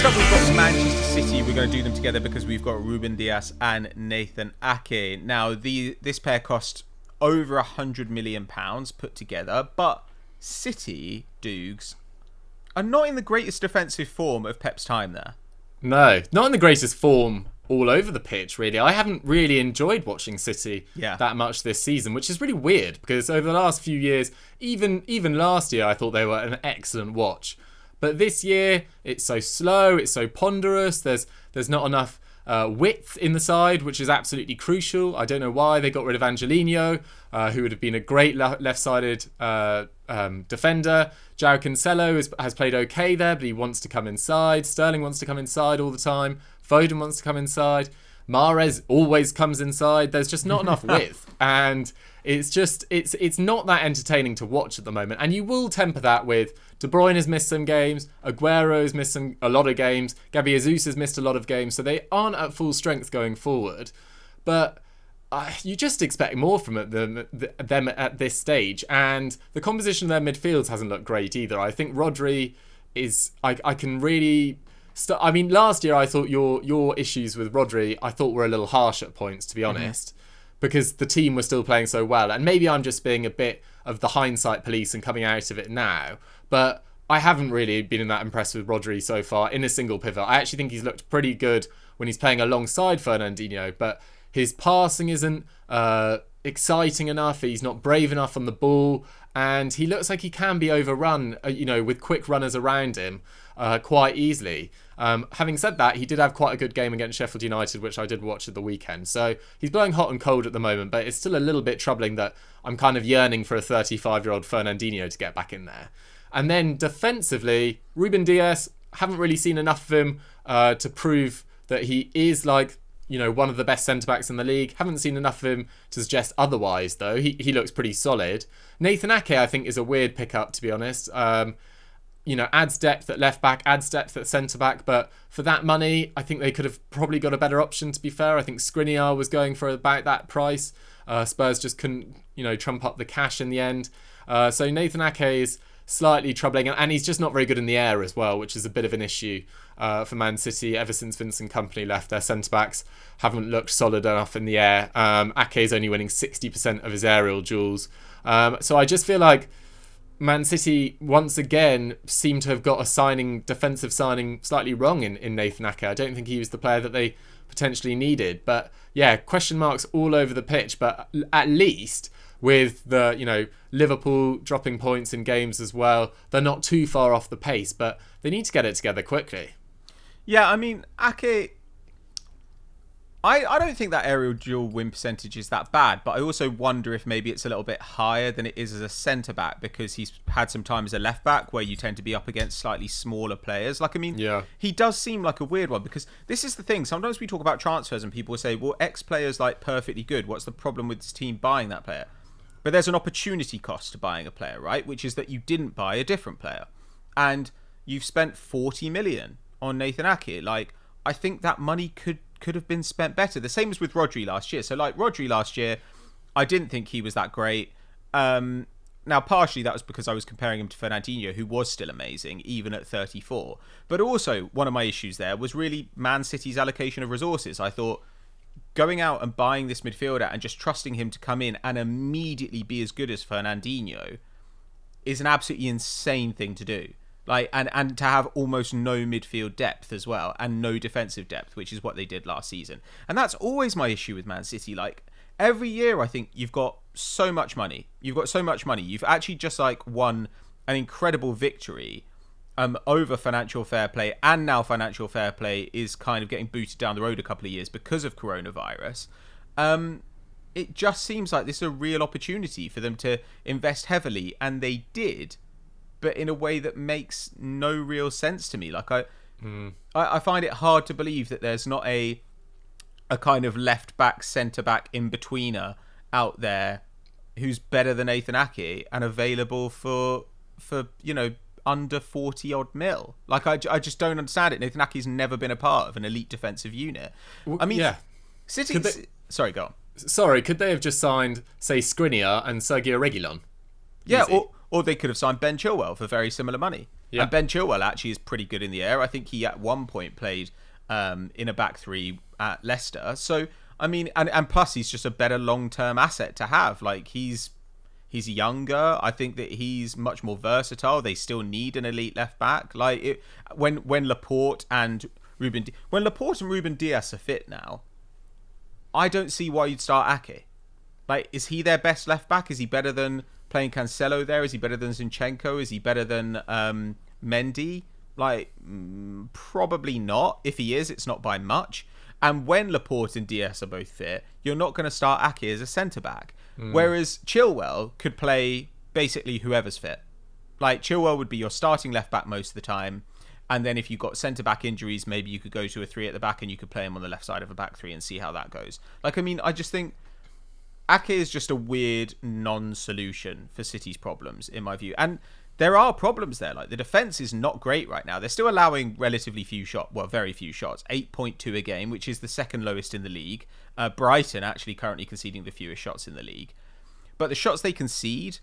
Next up, we've got Manchester City. We're going to do them together because we've got Ruben Dias and Nathan Ake. Now, this pair cost over £100 million put together, but City, Dougs, are not in the greatest defensive form of Pep's time there. No, not in the greatest form all over the pitch, really. I haven't really enjoyed watching City that much this season, which is really weird because over the last few years, even last year, I thought they were an excellent watch. But this year, it's so slow, it's so ponderous, there's not enough width in the side, which is absolutely crucial. I don't know why they got rid of Angelino, who would have been a great left-sided defender. João Cancelo has played okay there, but he wants to come inside. Sterling wants to come inside all the time. Foden wants to come inside. Mahrez always comes inside. There's just not enough width, and it's not that entertaining to watch at the moment. And you will temper that with De Bruyne has missed some games, Aguero's missed a lot of games, Gabi Jesus has missed a lot of games, so they aren't at full strength going forward. But you just expect more from them at this stage, and the composition of their midfields hasn't looked great either. I think Rodri is. I can really. I mean, last year I thought your issues with Rodri I thought were a little harsh at points, to be honest, because the team was still playing so well, and maybe I'm just being a bit of the hindsight police and coming out of it now. But I haven't really been that impressed with Rodri so far in a single pivot. I actually think he's looked pretty good when he's playing alongside Fernandinho, but his passing isn't exciting enough. He's not brave enough on the ball, and he looks like he can be overrun, with quick runners around him quite easily. Having said that, he did have quite a good game against Sheffield United, which I did watch at the weekend. So he's blowing hot and cold at the moment, but it's still a little bit troubling that I'm kind of yearning for a 35-year-old Fernandinho to get back in there. And then defensively, Ruben Dias, haven't really seen enough of him to prove that he is one of the best centre-backs in the league. Haven't seen enough of him to suggest otherwise, though. He looks pretty solid. Nathan Ake, I think, is a weird pickup, to be honest. Adds depth at left-back, adds depth at centre-back, but for that money, I think they could have probably got a better option, to be fair. I think Skriniar was going for about that price. Spurs just couldn't, trump up the cash in the end. So Nathan Ake is slightly troubling, and he's just not very good in the air as well, which is a bit of an issue for Man City. Ever since Vincent Kompany left, their centre-backs haven't looked solid enough in the air. Ake is only winning 60% of his aerial duels. So I just feel like Man City once again seem to have got a defensive signing slightly wrong in Nathan Ake. I don't think he was the player that they potentially needed. But yeah, question marks all over the pitch, but at least with the, Liverpool dropping points in games as well, they're not too far off the pace, but they need to get it together quickly. Yeah, I mean, Ake, I don't think that aerial duel win percentage is that bad, but I also wonder if maybe it's a little bit higher than it is as a centre-back because he's had some time as a left-back where you tend to be up against slightly smaller players. He does seem like a weird one because this is the thing. Sometimes we talk about transfers and people say, well, X player's perfectly good. What's the problem with this team buying that player? But there's an opportunity cost to buying a player, right? Which is that you didn't buy a different player. And you've spent 40 million on Nathan Ake. I think that money could have been spent better. The same as with Rodri last year. So Rodri last year, I didn't think he was that great. Now, partially that was because I was comparing him to Fernandinho, who was still amazing, even at 34. But also, one of my issues there was really Man City's allocation of resources. I thought going out and buying this midfielder and just trusting him to come in and immediately be as good as Fernandinho is an absolutely insane thing to do. And to have almost no midfield depth as well, and no defensive depth, which is what they did last season. And that's always my issue with Man City. Every year, I think you've got so much money. You've actually just won an incredible victory over financial fair play, and now financial fair play is kind of getting booted down the road a couple of years because of coronavirus. It just seems like this is a real opportunity for them to invest heavily, and they did, but in a way that makes no real sense to me. I find it hard to believe that there's not a kind of left back, centre back in betweener out there who's better than Nathan Ake and available for under 40 odd mil. I just don't understand it. Nathan Ake's never been a part of an elite defensive unit. I mean, yeah. City. Sorry, go on. Sorry, could they have just signed, say, Skriniar and Sergio Reguilon? Yeah, or they could have signed Ben Chilwell for very similar money. And Ben Chilwell actually is pretty good in the air. I think he at one point played in a back three at Leicester. So, I mean, and plus he's just a better long-term asset to have. Like, he's younger. I think that he's much more versatile. They still need an elite left back. Like, when Laporte and Ruben Dias are fit now, I don't see why you'd start Ake. Like, is he their best left back? Is he better than playing Cancelo there? Is he better than Zinchenko? Is he better than Mendy? Like, probably not. If he is, it's not by much. And when Laporte and Dias are both fit, you're not going to start Ake as a centre-back. Whereas Chilwell could play basically whoever's fit. Like, Chilwell would be your starting left-back most of the time. And then if you've got centre-back injuries, maybe you could go to a 3 at the back and you could play him on the left side of a back 3 and see how that goes. Like, I mean, I just think Ake is just a weird non-solution for City's problems, in my view. And there are problems there. Like, the defence is not great right now. They're still allowing relatively few shots. Well, very few shots. 8.2 a game, which is the second lowest in the league. Brighton actually currently conceding the fewest shots in the league. But the shots they concede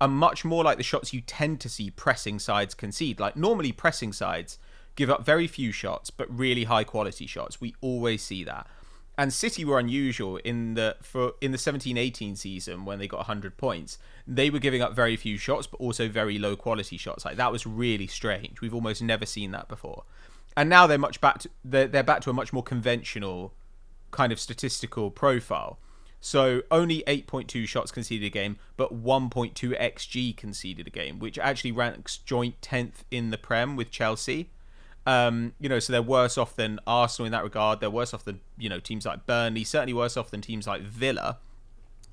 are much more like the shots you tend to see pressing sides concede. Like, normally pressing sides give up very few shots, but really high quality shots. We always see that. And City were unusual in the 17-18 season when they got 100 points. They were giving up very few shots, but also very low quality shots. Like, that was really strange. We've almost never seen that before. And now they're they're back to a much more conventional kind of statistical profile. So only 8.2 shots conceded a game, but 1.2 XG conceded a game, which actually ranks joint 10th in the Prem with Chelsea. So they're worse off than Arsenal in that regard. They're worse off than, teams like Burnley, certainly worse off than teams like Villa.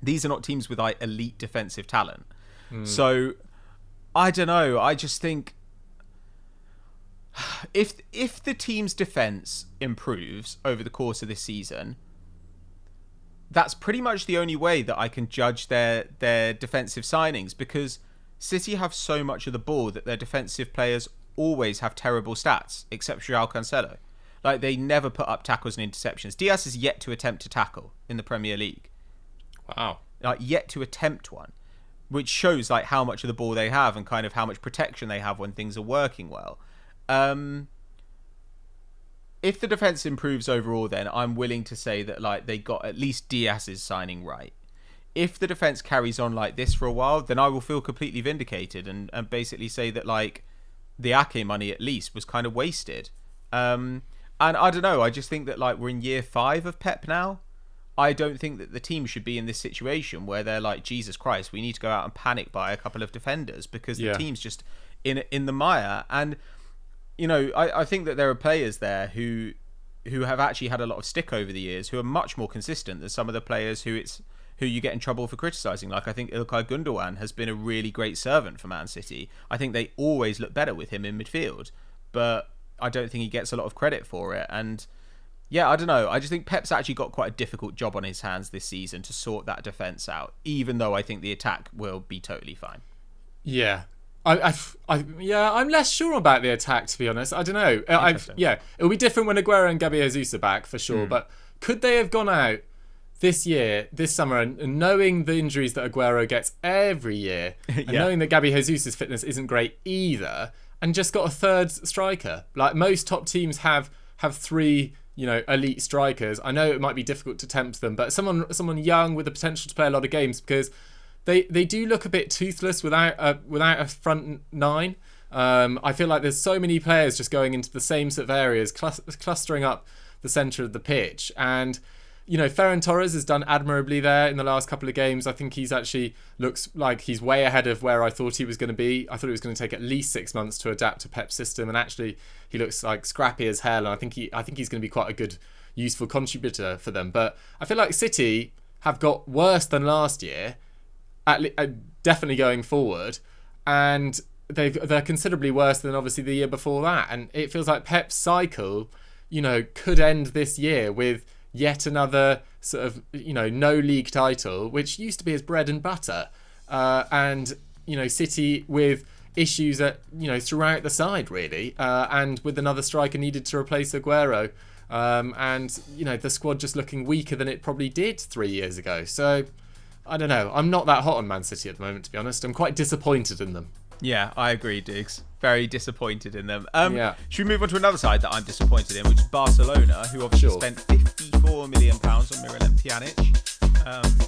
These are not teams with like elite defensive talent. So I don't know. I just think if the team's defense improves over the course of this season, that's pretty much the only way that I can judge their defensive signings, because City have so much of the ball that their defensive players always have terrible stats, except João Cancelo. Like, they never put up tackles and interceptions. Diaz is yet to attempt to tackle in the Premier League. Wow. Like, yet to attempt one, which shows like how much of the ball they have and kind of how much protection they have when things are working well. If the defense improves overall, then I'm willing to say that like they got at least Diaz's signing right. If the defense carries on like this for a while, then I will feel completely vindicated and basically say that like the Ake money at least was kind of wasted. And I don't know, I just think that like we're in year 5 of Pep now. I don't think that the team should be in this situation where they're like, Jesus Christ, we need to go out and panic buy a couple of defenders because the team's just in the mire. And I think that there are players there who have actually had a lot of stick over the years, who are much more consistent than some of the players who you get in trouble for criticising. Like, I think Ilkay Gundogan has been a really great servant for Man City. I think they always look better with him in midfield, but I don't think he gets a lot of credit for it. And yeah, I don't know. I just think Pep's actually got quite a difficult job on his hands this season to sort that defence out, even though I think the attack will be totally fine. Yeah. I'm less sure about the attack, to be honest. I don't know. It'll be different when Aguero and Gabby Jesus are back for sure. But could they have gone out this summer, and knowing the injuries that Aguero gets every year, and knowing that Gabby Jesus' fitness isn't great either, and just got a third striker? Like, most top teams have 3, elite strikers. I know it might be difficult to tempt them, but someone young with the potential to play a lot of games, because They do look a bit toothless without a front 9. I feel like there's so many players just going into the same sort of areas, clustering up the centre of the pitch. And, Ferran Torres has done admirably there in the last couple of games. I think he's actually looks like he's way ahead of where I thought he was going to be. I thought it was going to take at least 6 months to adapt to Pep's system, and actually he looks like scrappy as hell. And I think he's going to be quite a good, useful contributor for them. But I feel like City have got worse than last year. Definitely going forward, and they're considerably worse than obviously the year before that, and it feels like Pep's cycle could end this year with yet another sort of no league title, which used to be his bread and butter, and City with issues throughout the side really, and with another striker needed to replace Aguero, and the squad just looking weaker than it probably did 3 years ago. So I don't know. I'm not that hot on Man City at the moment, to be honest. I'm quite disappointed in them. Yeah, I agree, Diggs. Very disappointed in them. Should we move on to another side that I'm disappointed in, which is Barcelona, who obviously spent £54 million on Miralem Pjanic.